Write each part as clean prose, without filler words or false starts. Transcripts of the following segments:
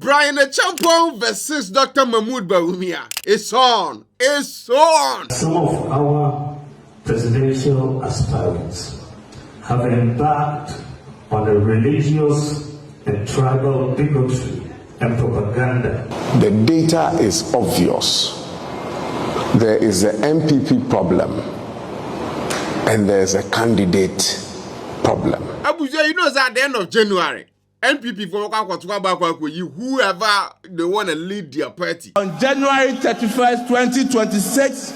Bryan Acheampong versus Dr. Mahmoud Bawumia. It's on. It's on. Some of our presidential aspirants have embarked on a religious and tribal bigotry and propaganda. The data is obvious. There is an MPP problem and there's a candidate problem. Abuja, you know, it's at the end of January. NPP for whoever they want to lead their party. On January 31st, 2026,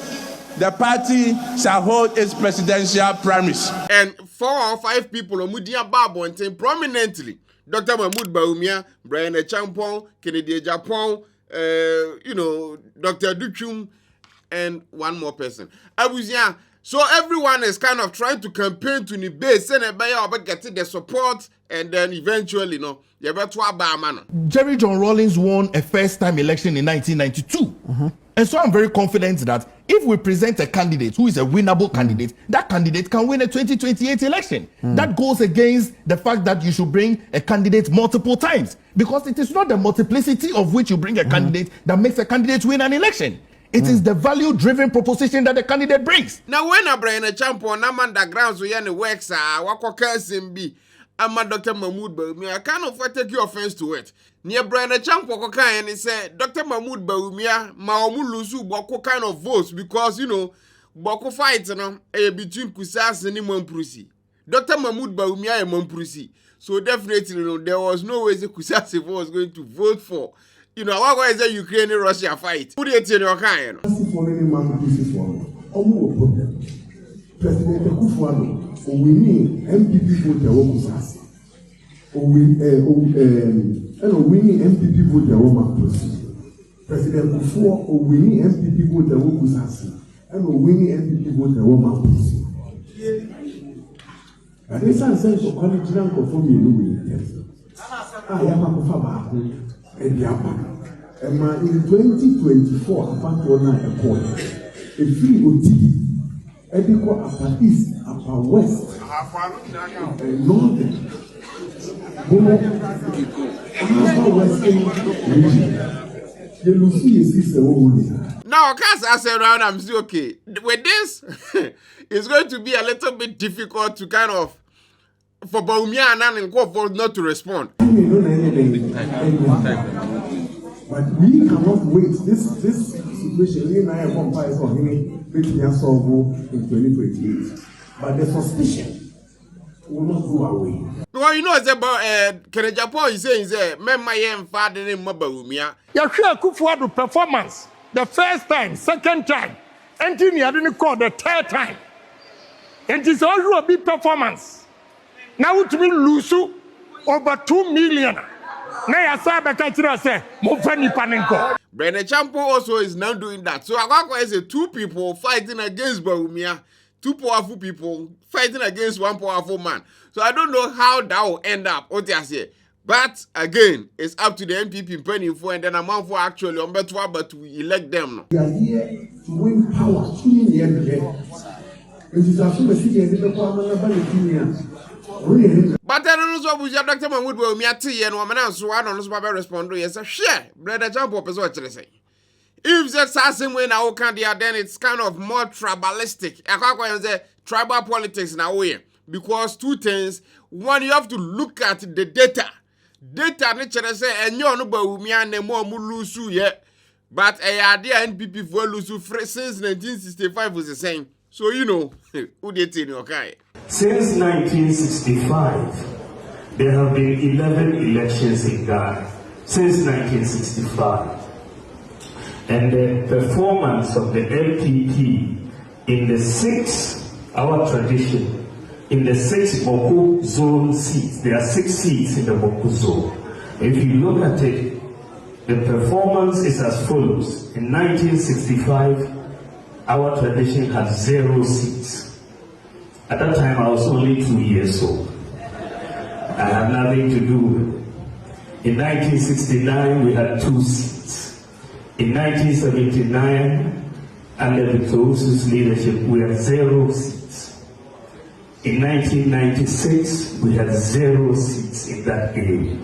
the party shall hold its presidential primaries. And 4 or 5 people are moving prominently. Dr. Mahmoud Bawumia, Bryan Acheampong, Kennedy Japan, Dr. Debunking, and one more person. Abuja. So everyone is kind of trying to campaign to the base and getting the support, and then eventually, you're about to man. Jerry John Rawlings won a first-time election in 1992. And so I'm very confident that if we present a candidate who is a winnable candidate, that candidate can win a 2028 election. That goes against the fact that you should bring a candidate multiple times, because it is not the multiplicity of which you bring a candidate that makes a candidate win an election. It is the value-driven proposition that the candidate brings. Now, when Bryan Acheampong, I'm underground, so you're works, I'm Dr. Mahmoud Bawumia. I kind of take your offense to it. Near Bryan Acheampong, and he said, Dr. Mahmoud Bawumia, Maomu Lusu, Boko kind of votes, because, Boko fight, between Kusas and Momprusi. Dr. Mahmoud Bawumia and Momprusi. So definitely, there was no way the Kusas was going to vote for. What is the Ukraine-Russia fight? Put it in your kind. President Kufuano, we need MPP vote the Wokusas. We need MPP vote the Woman. President Kufuano, we need MPP vote the Wokusas. And we need MPP vote the Woman. And this is a quality for me. I am a Faba and Yapa. And in 2024, I found one a point. A free OT. Ediko upper east, upper west, northern, upper western region. Now, because I said around, I'm still okay. With this, it's going to be a little bit difficult to kind of, for Bawumia and Nkwofor not to respond. But we cannot wait. This situation, we now compare for him. In 2028, but the suspicion will not go away. Well, it's about Japan is saying, "Remember, my father named Bawumia." Yahweh Kufuor performance the first time, second time, and you didn't call the third time. It is also a big performance. Now it will lose over 2 million. Now I say, Bryan Acheampong also is now doing that. So Agwagwa is 2 people fighting against Bawumia, 2 powerful people fighting against 1 powerful man. So I don't know how that will end up. But again, it's up to the MPP penny for, and then a man for actually on better, but we elect them. We are here to win power. But I don't know what Dr. Mahmoud Bawumia and woman so I don't know respond to yes, share. Brother Acheampong is what you say. If that's assassin when our candidate, then it's kind of more tribalistic. I can't say tribal politics in a way. Because 2 things. One, you have to look at the data. Data nature say and you know Bawumia and more mulusu yet. But a idea NPP for lusu since 1965 was the same. So who did in your kind? Since 1965, there have been 11 elections in Ghana. Since 1965. And the performance of the LPP in the 6, our tradition, in the 6 Boku zone seats, there are 6 seats in the Boku zone. If you look at it, the performance is as follows. In 1965, our tradition had 0 seats. At that time, I was only 2 years old. I had nothing to do with it. In 1969, we had 2 seats. In 1979, under the Tosu's leadership, we had 0 seats. In 1996, we had 0 seats in that area.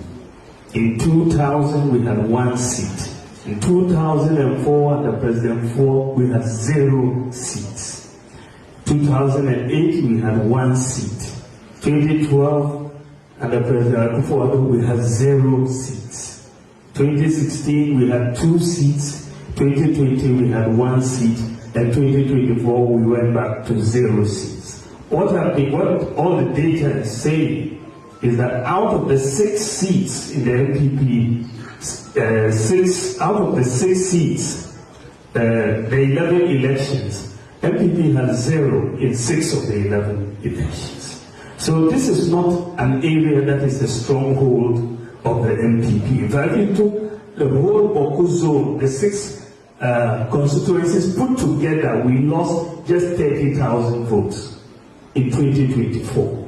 In 2000, we had 1 seat. In 2004, the President 4, we had 0 seats. 2008, we had 1 seat. 2012, under President 4, we had 0 seats. 2016, we had 2 seats. 2020, we had 1 seat. And 2024, we went back to 0 seats. What all the data is saying is that out of the 6 seats in the MPP, out of the 6 seats, the 11 elections, MPP has 0 in 6 of the 11 elections. So this is not an area that is a stronghold of the MPP. In fact, it took the whole Boko zone, the 6 constituencies put together, we lost just 30,000 votes in 2024.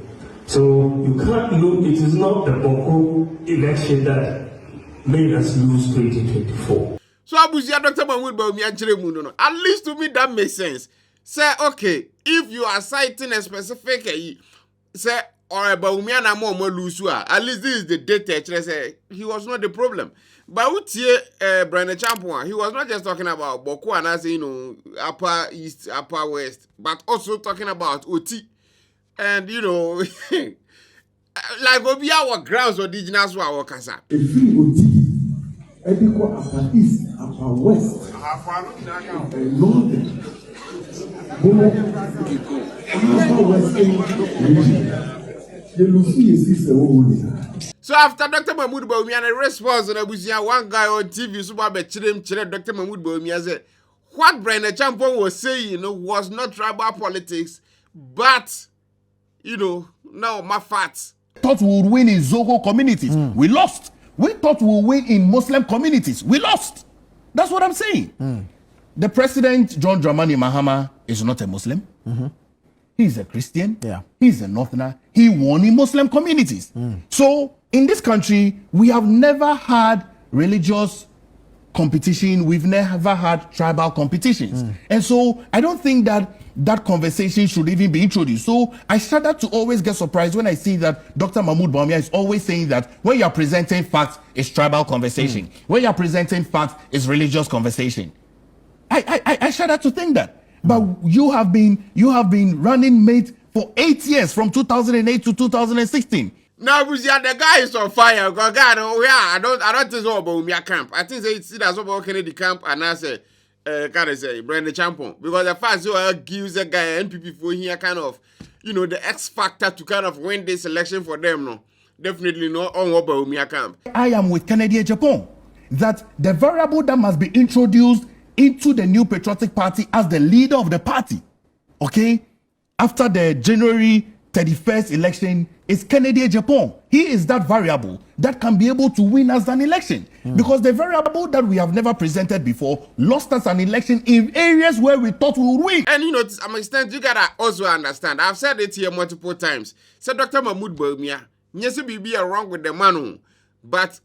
So you can't look, it is not the Boko election that made us lose 2024. So Abusia Dr. Mahmoud Bawumia Chiremu, at least to me that makes sense. Say, okay, if you are citing a specific, say, or a Bawumia na mo lusua, at least this is the data, say, he was not the problem. But with Bryan Acheampong, he was not just talking about Boko and as upper east, upper west, but also talking about OT. And like Obi our grounds or indigenous our kasa. If you OT, Ediko upper east, upper west, northern, upper west region. So after Dr. Mahmoud Bawumia and a response on Abusia, one guy on TV, Super Chile, Dr. Mahmoud Bawumia said, what Bryan Acheampong was saying, was not tribal politics, but, now my facts. Thought we would win in Zogo communities. We lost. We thought we would win in Muslim communities. We lost. That's what I'm saying. The president, John Dramani Mahama, is not a Muslim. He's a Christian. Yeah. He's a Northerner. He won in Muslim communities. So in this country, we have never had religious competition. We've never had tribal competitions. And so I don't think that that conversation should even be introduced. So I started to always get surprised when I see that Dr. Mahmoud Bawumia is always saying that when you're presenting facts, it's tribal conversation. When you're presenting facts, it's religious conversation. I started to think that. But you have been running mate for 8 years, from 2008 to 2016. Now, the guy is on fire. God, I don't think so about Bawumia camp. I think it's that's about Kennedy camp, and I say, Bryan Acheampong, because the fact so gives a guy NPP for here kind of, the X factor to kind of win this election for them. No, definitely not on Bawumia camp. I am with Kennedy Acheampong that the variable that must be introduced into the New Patriotic Party as the leader of the party, okay, after the January 31st election is Kennedy Acheampong. He is that variable that can be able to win us an election. Because the variable that we have never presented before lost us an election in areas where we thought we would win. And to some extent, you gotta also understand, I've said it here multiple times. So Dr. Mahmoud Bawumia, yes, be wrong with the man, but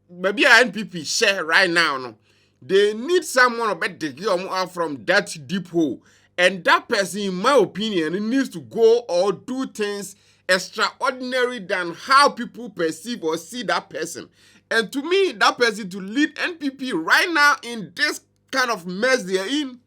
maybe a NPP share right now, no. They need someone about to get out from that deep hole. And that person, in my opinion, needs to go or do things extraordinary than how people perceive or see that person. And to me, that person to lead NPP right now in this kind of mess they are in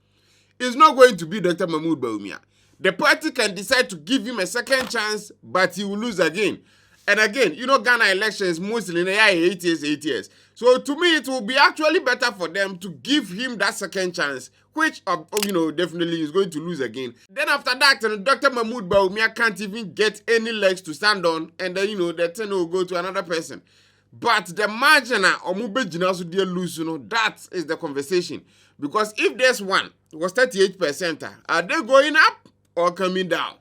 is not going to be Dr. Mahmoud Bawumia. The party can decide to give him a second chance, but he will lose again. And again, Ghana elections mostly in 8 years. So to me, it will be actually better for them to give him that second chance, which, definitely is going to lose again. Then after that, Dr. Mahmoud Bawumia can't even get any legs to stand on, and then, the turn will go to another person. But the margin that is the conversation. Because if this one was 38%, are they going up or coming down?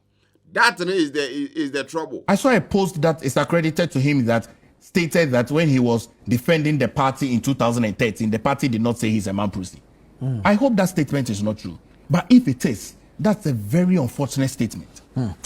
That is the trouble. I saw a post that is accredited to him that stated that when he was defending the party in 2013, the party did not say he's a man-pussy. I hope that statement is not true. But if it is, that's a very unfortunate statement.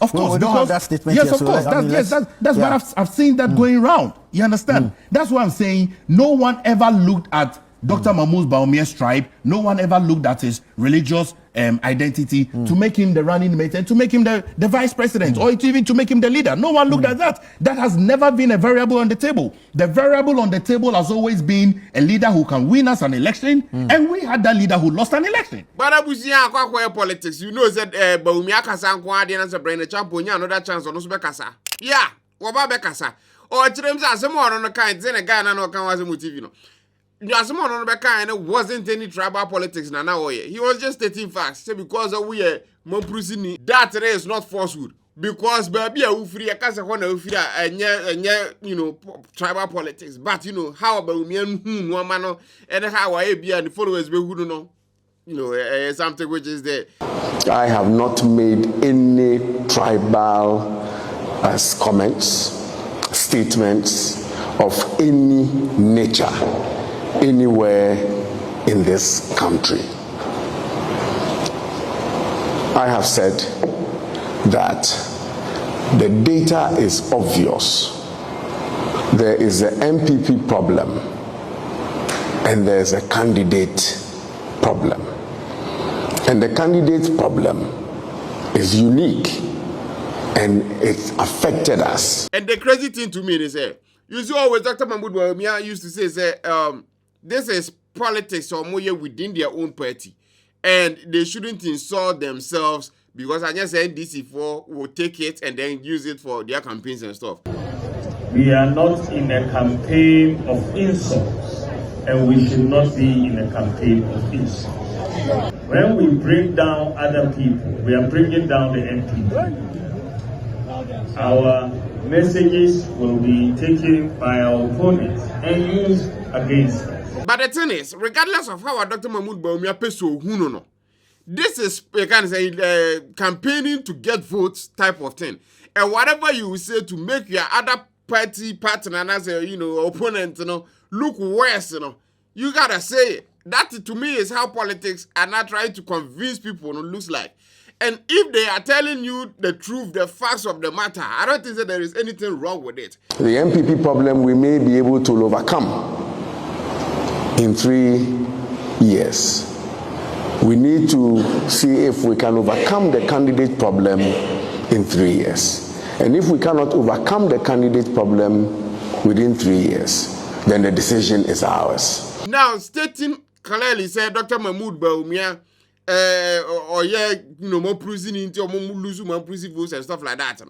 Of course, we don't have that statement. Yes, of course. That's what I've seen that going around. You understand? That's why I'm saying no one ever looked at Dr. Mahmoud Bawumia's tribe. No one ever looked at his religious identity to make him the running mate and to make him the vice president or even to make him the leader. No one looked at that. That has never been a variable on the table. The variable on the table has always been a leader who can win us an election, and we had that leader who lost an election. But Abusia akwa politics, you know that Bawumia kasa nkwa de na se Bryan Acheampong nya another chance on so be kasa. Yeah, woba be kasa. O chirem say asem ono no kan ze ne Ghana no kan wasem TV no. The asem ono no be kan wasn't any tribal politics na na oye. He was just stating facts. Say because we Momprusi that is not falsehood. Because baby ufiri akasa ho na ufiri enye you know tribal politics, but you know how Bawumia no ma no and how I be and followers be who no, you know something which is there. I have not made any tribal comments, statements of any nature anywhere in this country. I have said that the data is obvious. There is an MPP problem and there's a candidate problem. And the candidate problem is unique and it affected us. And the crazy thing to me is you see always Dr. Mahmoud Bawumia used to say this is politics or more within their own party. And they shouldn't insult themselves because I just said DC4 will take it and then use it for their campaigns and stuff. We are not in a campaign of insults, and we should not be in a campaign of insults. When we bring down other people, we are bringing down the NPP. Our messages will be taken by our opponents and used against us. But the thing is, regardless of how Dr. Mahmoud Bawumia peso no. This is a kind of say campaigning to get votes type of thing. And whatever you say to make your other party partner as a opponent, look worse, you gotta say it. That to me is how politics are not trying to convince people looks like. And if they are telling you the truth, the facts of the matter, I don't think that there is anything wrong with it. The MPP problem we may be able to overcome in 3 years. We need to see if we can overcome the candidate problem in 3 years. And if we cannot overcome the candidate problem within 3 years, then the decision is ours. Now, stating clearly, said Dr. Mahmoud Bawumia, more prison into more lose more prison votes and stuff like that.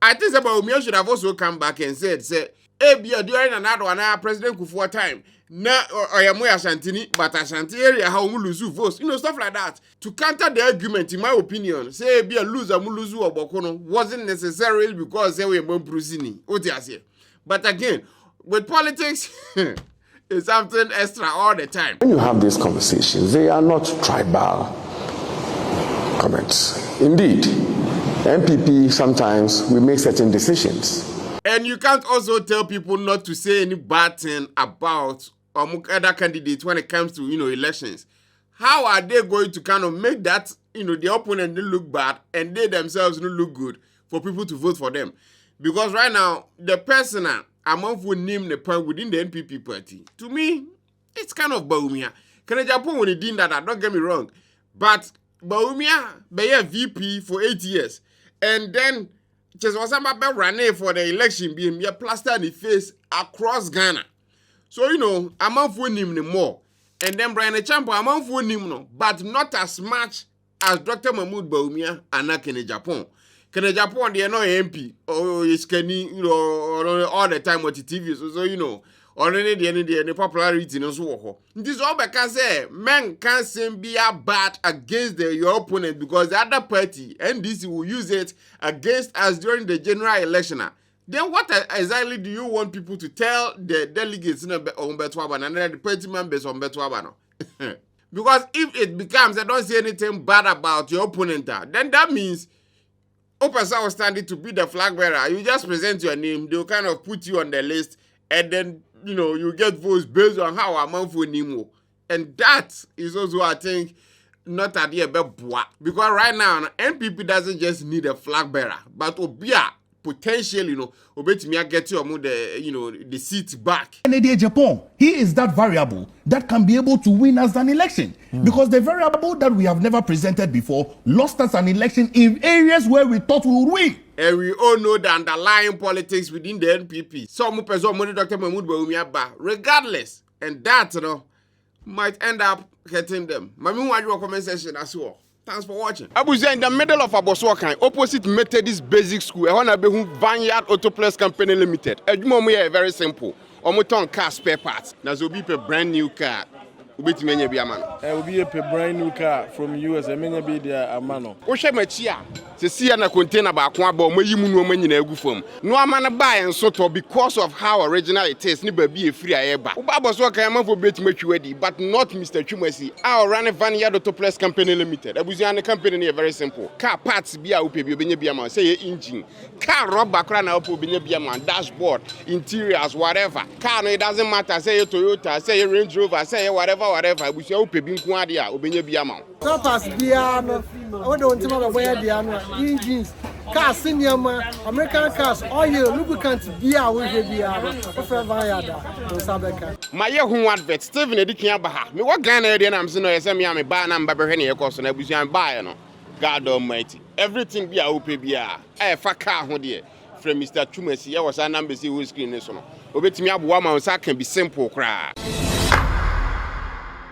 I think that Bawumia should have also come back and said, during another one, President Kufuor time, na Oyamo Ashanti, but Ashanti area how we lose votes, stuff like that. To counter the argument, in my opinion, say be a loser, muluzu or bokono wasn't necessarily because they were more prison. But again, with politics, it's something extra all the time. When you have these conversations, they are not tribal comments. Indeed, MPP sometimes we make certain decisions. And you can't also tell people not to say any bad thing about other candidates when it comes to elections. How are they going to kind of make that the opponent look bad and they themselves look good for people to vote for them? Because right now the person among who name the point within the NPP party, to me, it's kind of Bawumia. Acheampong when he did that, don't get me wrong. But Bawumia be a VP for 8 years. And then just was about running for the election being plastered in the face across Ghana. So, among who name no more. And then Bryan Acheampong among who name no, but not as much as Dr. Mahmoud Bawumia and Acheampong. Acheampong, they are not MP, or is Kenny, all the time with the TV. So already the popularity in so. This all because men can't be bad against your opponent because the other party, NDC, will use it against us during the general election. Then what exactly do you want people to tell the delegates on Betwaban and the party members on Betwaban? Because if it becomes, I don't see anything bad about your opponent, then that means Opasa was standing to be the flag bearer. You just present your name, they'll kind of put you on the list, and then you get votes based on how amount for Nemo. And that is also, I think, not a bois. Because right now, NPP doesn't just need a flag bearer, but Obia potentially, obetumi get your the seat back. Bryan Acheampong, he is that variable that can be able to win us an election. Because the variable that we have never presented before lost us an election in areas where we thought we would win. And we all know the underlying politics within the NPP. Some person money Dr. Bawumia ba, regardless, and that might end up hurting them. Mami want your comment section as well. Thanks for watching. Abuja in the middle of Aboswakan, opposite Methodist Basic School. I want to be Vineyard Auto Plus Company Limited. Edumomia very simple. Omoton car spare parts. Nazobi a brand new car. Ubiti menye bi amano. Obi a brand new car from US. Menye bi dia amano. Oshe machia. Se see na container ba kwa ba omayi mu no manyi na egu fam. No amana buy enso to because of how original it is. Ni ba bi e free ayeba. Uba Aboswakan amanfo betime twedi, but not Mr. Chumasi. Our run Vineyard Auto Plus Company Limited. Abuja the company ni very simple. Car parts bi a upe bi obenye bi amano. Say engine. Car rubber kra na upe obenye bi amano. Dashboard, interiors, whatever. Car no it doesn't matter. Say Toyota, say Range Rover, say whatever. Abusia upe bi nko ade a obenye bi ama. Pass bia no. I don't want to wear bia no. Engines, cars, cinema, American cars, oil, lubricant bia we bia no. For Vineyard, no sabeka. My year who advert Steven Edikin Abaha. Me what Ghana area am say no yesa me am buy na mbaba hwe ne yekoso na abusia buy no. God Almighty. Everything bia upe bia. Fa car ho de. From Mr. Chumasi, I was a number see who screen this one. Obetimi aboa ma can be simple cry.